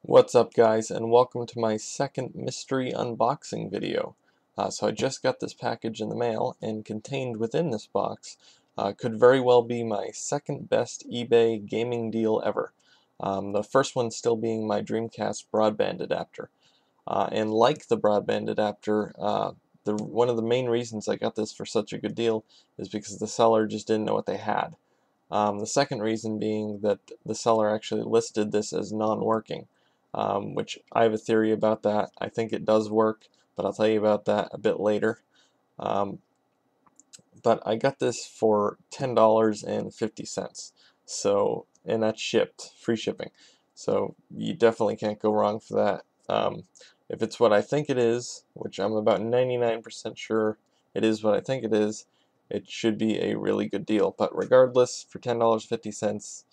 What's up guys, and welcome to my second mystery unboxing video. So I just got this package in the mail, and contained within this box could very well be my second best eBay gaming deal ever. The first one still being my Dreamcast broadband adapter. And like the broadband adapter, one of the main reasons I got this for such a good deal is because the seller just didn't know what they had. The second reason being that the seller actually listed this as non-working. Which I have a theory about that. I think it does work, but I'll tell you about that a bit later. But I got this for $10.50, so, and that's shipped, free shipping. So you definitely can't go wrong for that. If it's what I think it is, which I'm about 99% sure it is what I think it is, it should be a really good deal. But regardless, for $10.50,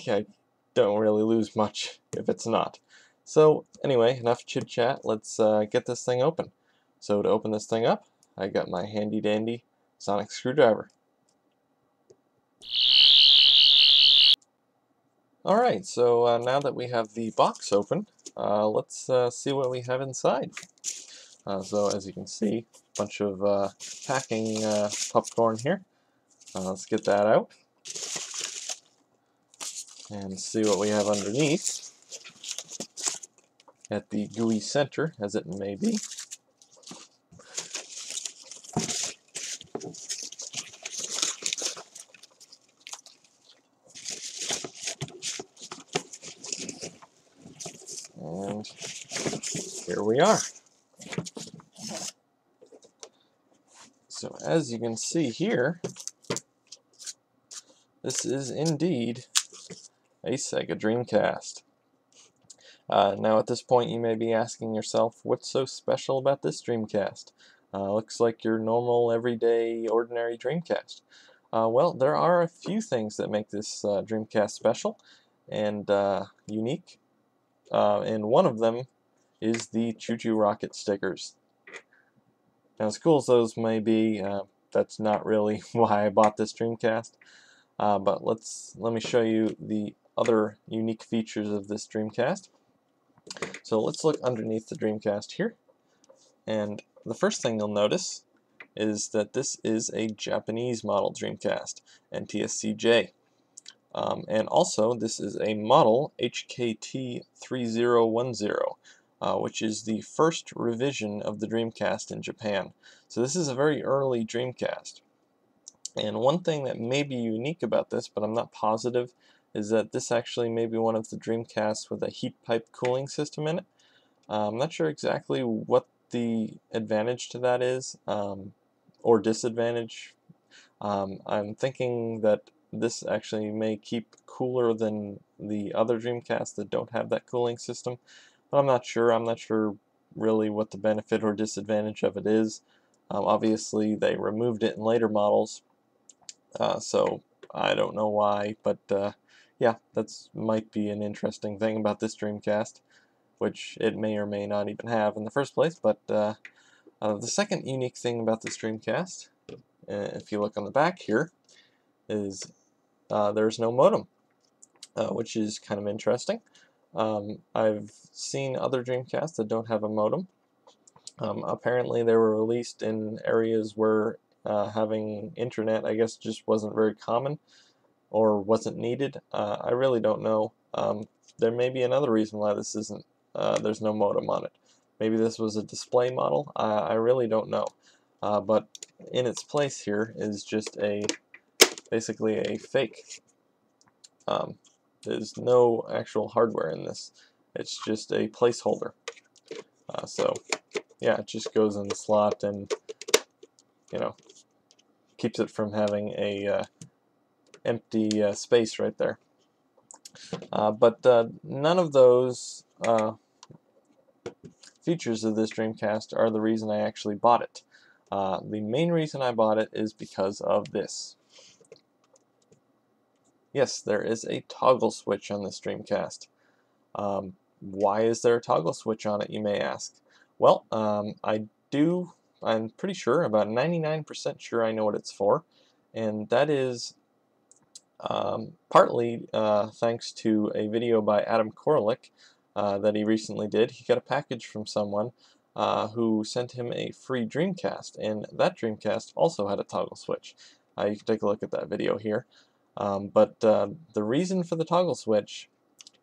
I don't really lose much if it's not. So anyway, enough chit chat, let's get this thing open. So to open this thing up, I got my handy dandy sonic screwdriver. Alright, so now that we have the box open, let's see what we have inside. So as you can see, a bunch of packing popcorn here. Let's get that out and see what we have underneath at the gooey center, as it may be. And here we are. So as you can see here, this is indeed a Sega Dreamcast. Now at this point you may be asking yourself, what's so special about this Dreamcast? Looks like your normal, everyday, ordinary Dreamcast. Well, there are a few things that make this Dreamcast special and unique, and one of them is the Choo Choo Rocket stickers. Now, as cool as those may be, that's not really why I bought this Dreamcast. But let me show you the other unique features of this Dreamcast. So let's look underneath the Dreamcast here, and the first thing you'll notice is that this is a Japanese model Dreamcast, ntsc-j. And also this is a model HKT3010, which is the first revision of the Dreamcast in Japan. So this is a very early Dreamcast. And one thing that may be unique about this, but I'm not positive, is that this actually may be one of the Dreamcasts with a heat pipe cooling system in it. I'm not sure exactly what the advantage to that is, or disadvantage. I'm thinking that this actually may keep cooler than the other Dreamcasts that don't have that cooling system, but I'm not sure. I'm not sure really what the benefit or disadvantage of it is. Obviously they removed it in later models, so I don't know why, but yeah, that's might be an interesting thing about this Dreamcast, which it may or may not even have in the first place. But the second unique thing about this Dreamcast, if you look on the back here, is there's no modem, which is kind of interesting. I've seen other Dreamcasts that don't have a modem. Apparently they were released in areas where having internet, I guess, just wasn't very common or wasn't needed. I really don't know. There may be another reason why this isn't, there's no modem on it. Maybe this was a display model. I really don't know. But in its place here is just basically a fake. There's no actual hardware in this. It's just a placeholder. So yeah, it just goes in the slot and, you know, keeps it from having a empty space right there. But none of those features of this Dreamcast are the reason I actually bought it. The main reason I bought it is because of this. Yes, there is a toggle switch on this Dreamcast. Why is there a toggle switch on it, you may ask? Well, I'm pretty sure, about 99% sure I know what it's for, and that is Partly thanks to a video by Adam Korlick that he recently did. He got a package from someone who sent him a free Dreamcast, and that Dreamcast also had a toggle switch. You can take a look at that video here. But the reason for the toggle switch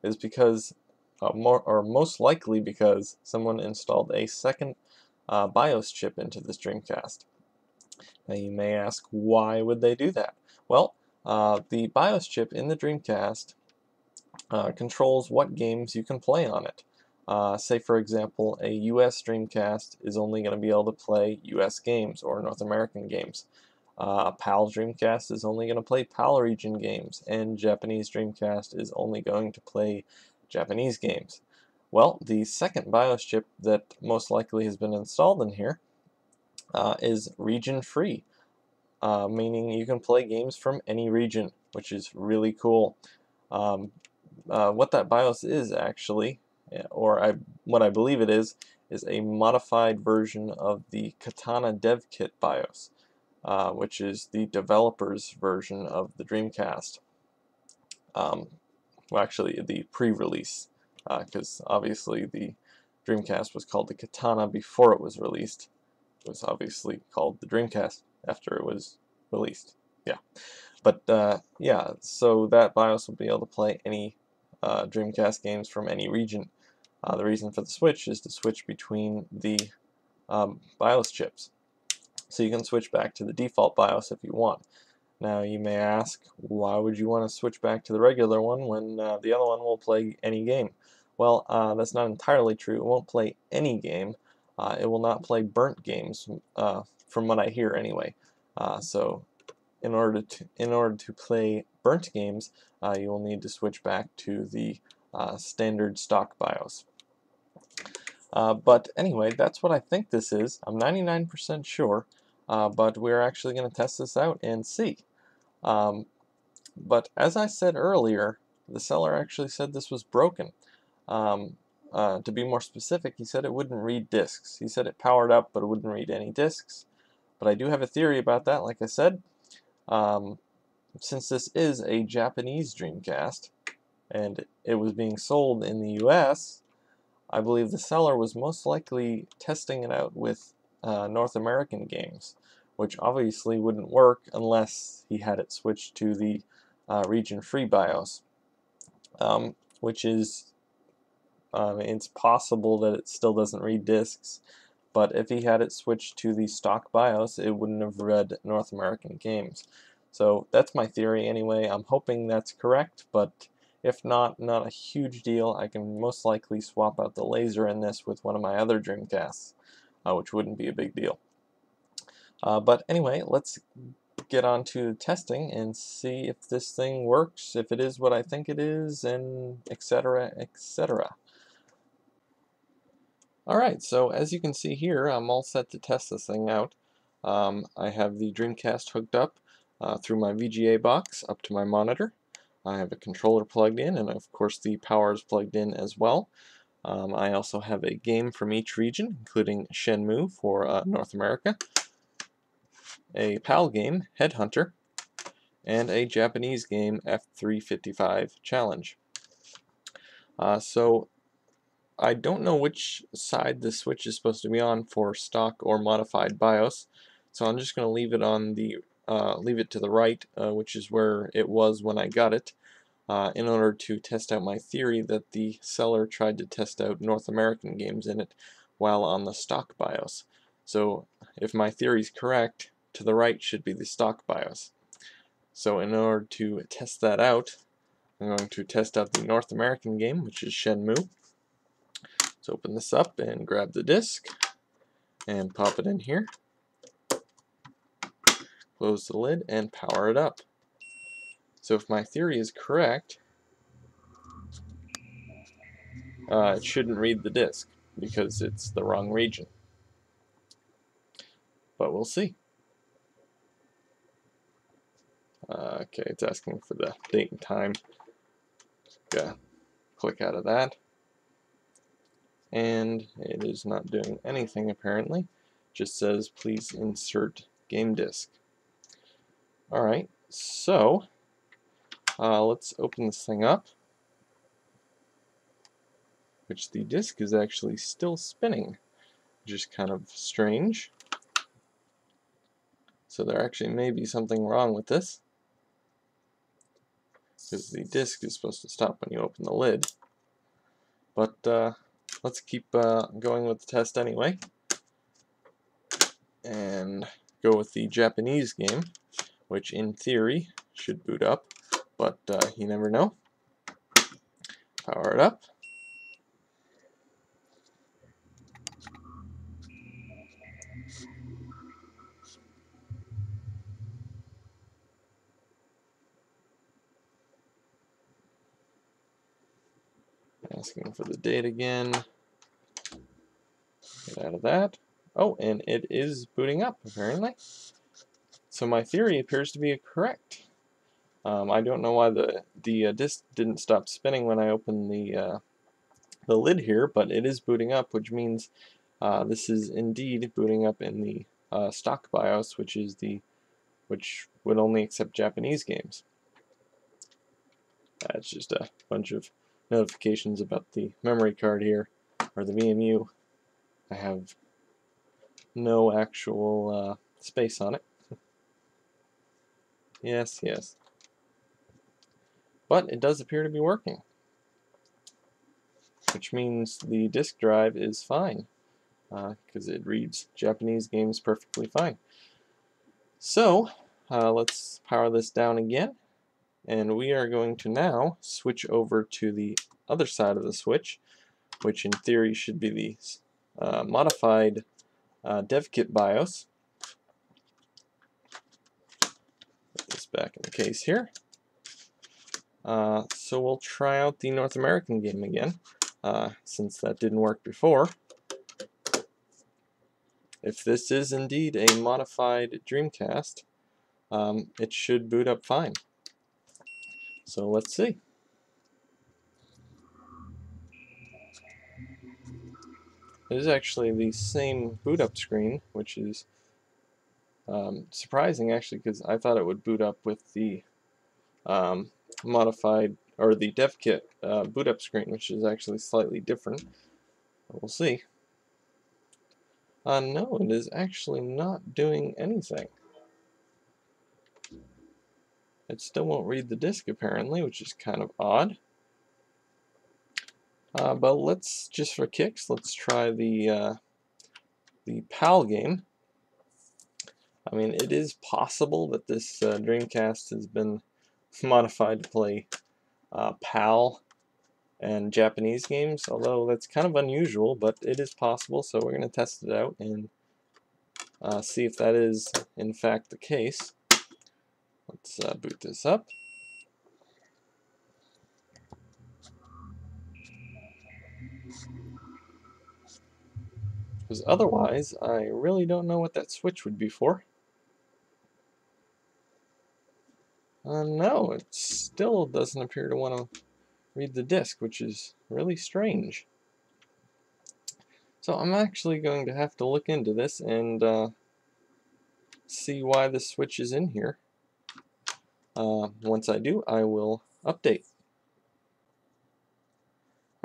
is because, most likely because, someone installed a second BIOS chip into this Dreamcast. Now you may ask, why would they do that? Well, the BIOS chip in the Dreamcast controls what games you can play on it. Say for example, a US Dreamcast is only going to be able to play US games or North American games. A PAL Dreamcast is only going to play PAL region games, and Japanese Dreamcast is only going to play Japanese games. Well, the second BIOS chip that most likely has been installed in here is region free, meaning you can play games from any region, which is really cool. What that BIOS is actually, what I believe it is a modified version of the Katana Dev Kit BIOS, which is the developer's version of the Dreamcast. Well, actually, the pre-release, because obviously the Dreamcast was called the Katana before it was released. It was obviously called the Dreamcast after it was released. Yeah, but yeah, so that BIOS will be able to play any Dreamcast games from any region. The reason for the switch is to switch between the BIOS chips. So you can switch back to the default BIOS if you want. Now you may ask, why would you want to switch back to the regular one when the other one will play any game? Well, that's not entirely true. It won't play any game. It will not play burnt games, from what I hear anyway. So in order to play burnt games, you will need to switch back to the standard stock BIOS. But anyway, that's what I think this is. I'm 99% sure, but we're actually going to test this out and see. But as I said earlier, the seller actually said this was broken. To be more specific, he said it wouldn't read discs. He said it powered up, but it wouldn't read any discs. But I do have a theory about that, like I said. Since this is a Japanese Dreamcast, and it was being sold in the US, I believe the seller was most likely testing it out with North American games, which obviously wouldn't work unless he had it switched to the region-free BIOS, which is, it's possible that it still doesn't read discs, but if he had it switched to the stock BIOS, it wouldn't have read North American games. So that's my theory anyway. I'm hoping that's correct, but if not, not a huge deal. I can most likely swap out the laser in this with one of my other Dreamcasts, which wouldn't be a big deal. But anyway, let's get on to testing and see if this thing works, if it is what I think it is, and etc., etc. Alright, so as you can see here, I'm all set to test this thing out. I have the Dreamcast hooked up through my VGA box up to my monitor. I have a controller plugged in, and of course the power is plugged in as well. I also have a game from each region, including Shenmue for North America, a PAL game, Headhunter, and a Japanese game, F355 Challenge. So I don't know which side the switch is supposed to be on for stock or modified BIOS, so I'm just going to leave it on the leave it to the right, which is where it was when I got it, in order to test out my theory that the seller tried to test out North American games in it while on the stock BIOS. So if my theory is correct, to the right should be the stock BIOS. So in order to test that out, I'm going to test out the North American game, which is Shenmue. Let's open this up and grab the disc and pop it in here. Close the lid and power it up. So if my theory is correct, it shouldn't read the disc because it's the wrong region. But we'll see. Okay, it's asking for the date and time. Yeah, click out of that. And it is not doing anything apparently. Just says please insert game disc. Alright, so Let's open this thing up, which the disk is actually still spinning, which is kind of strange. So there actually may be something wrong with this, because the disk is supposed to stop when you open the lid. But let's keep going with the test anyway, and go with the Japanese game, which in theory should boot up, but you never know. Power it up. Asking for the date again. Get out of that. Oh, and it is booting up, apparently. So my theory appears to be correct. I don't know why the disk didn't stop spinning when I opened the lid here, but it is booting up, which means this is indeed booting up in the stock BIOS, which would only accept Japanese games. It's just a bunch of notifications about the memory card here, or the VMU. I have no actual space on it. Yes, yes. But it does appear to be working, which means the disk drive is fine, because it reads Japanese games perfectly fine. So let's power this down again, and we are going to now switch over to the other side of the switch, which in theory should be the modified DevKit BIOS. Put this back in the case here. So we'll try out the North American game again, since that didn't work before. If this is indeed a modified Dreamcast, it should boot up fine. So let's see. It is actually the same boot up screen, which is surprising actually, because I thought it would boot up with the modified, or the DevKit boot up screen, which is actually slightly different. But we'll see. No, it is actually not doing anything. It still won't read the disk apparently, which is kind of odd. But let's, just for kicks, let's try the PAL game. I mean, it is possible that this Dreamcast has been modified to play PAL and Japanese games, although that's kind of unusual, but it is possible, so we're going to test it out and see if that is in fact the case. Let's boot this up. Because otherwise, I really don't know what that switch would be for. No, it still doesn't appear to want to read the disk, which is really strange. So I'm actually going to have to look into this and see why the switch is in here. Once I do, I will update.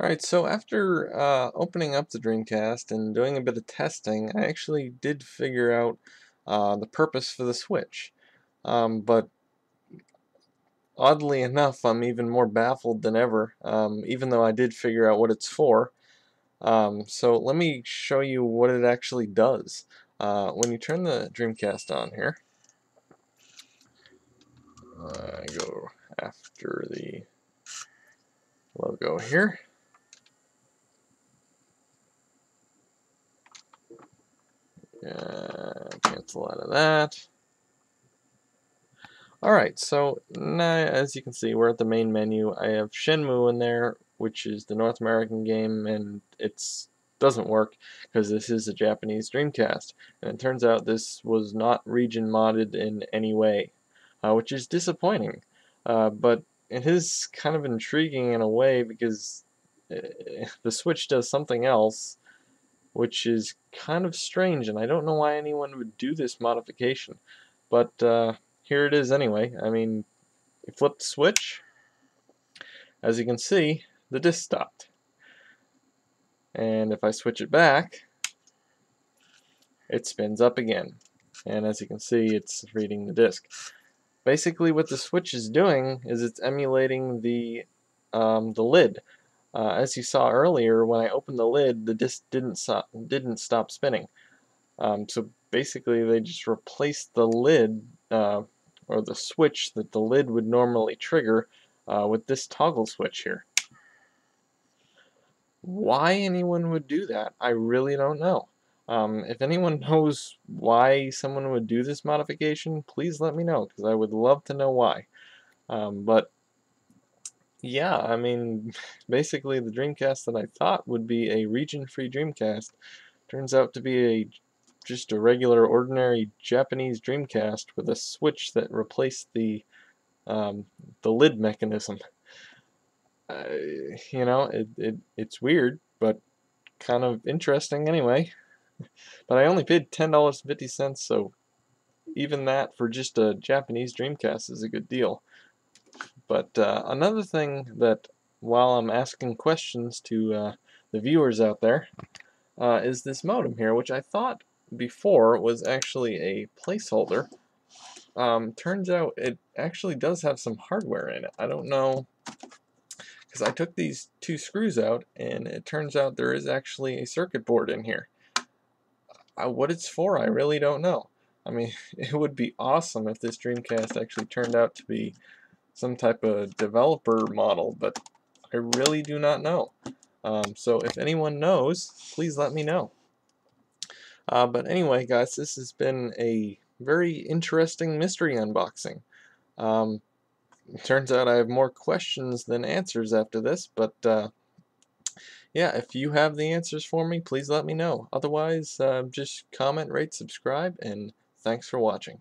Alright, so after opening up the Dreamcast and doing a bit of testing, I actually did figure out the purpose for the switch. But oddly enough, I'm even more baffled than ever, even though I did figure out what it's for. So let me show you what it actually does. When you turn the Dreamcast on here, go after the logo here. Cancel out of that. Alright, so now as you can see, we're at the main menu. I have Shenmue in there, which is the North American game, and it doesn't work because this is a Japanese Dreamcast. And it turns out this was not region modded in any way, which is disappointing. But it is kind of intriguing in a way because the Switch does something else, which is kind of strange, and I don't know why anyone would do this modification. But here it is anyway. I mean, You flip the switch, as you can see, the disc stopped. And if I switch it back, it spins up again. And as you can see, it's reading the disc. Basically what the switch is doing is it's emulating the lid. As you saw earlier, when I opened the lid, the disc didn't stop spinning. So basically they just replaced the lid, or the switch that the lid would normally trigger, with this toggle switch here. Why anyone would do that, I really don't know. If anyone knows why someone would do this modification, please let me know, because I would love to know why. But yeah, I mean, basically the Dreamcast that I thought would be a region-free Dreamcast turns out to be just a regular, ordinary Japanese Dreamcast with a switch that replaced the lid mechanism. You know, it's weird, but kind of interesting anyway. But I only paid $10.50, so even that for just a Japanese Dreamcast is a good deal. But another thing that, while I'm asking questions to the viewers out there, is this modem here, which I thought before was actually a placeholder. Turns out it actually does have some hardware in it. I don't know, because I took these two screws out, and it turns out there is actually a circuit board in here. What it's for, I really don't know. I mean, it would be awesome if this Dreamcast actually turned out to be some type of developer model, but I really do not know. So if anyone knows, please let me know. But anyway, guys, this has been a very interesting mystery unboxing. It turns out I have more questions than answers after this, but yeah, if you have the answers for me, please let me know. Otherwise, just comment, rate, subscribe, and thanks for watching.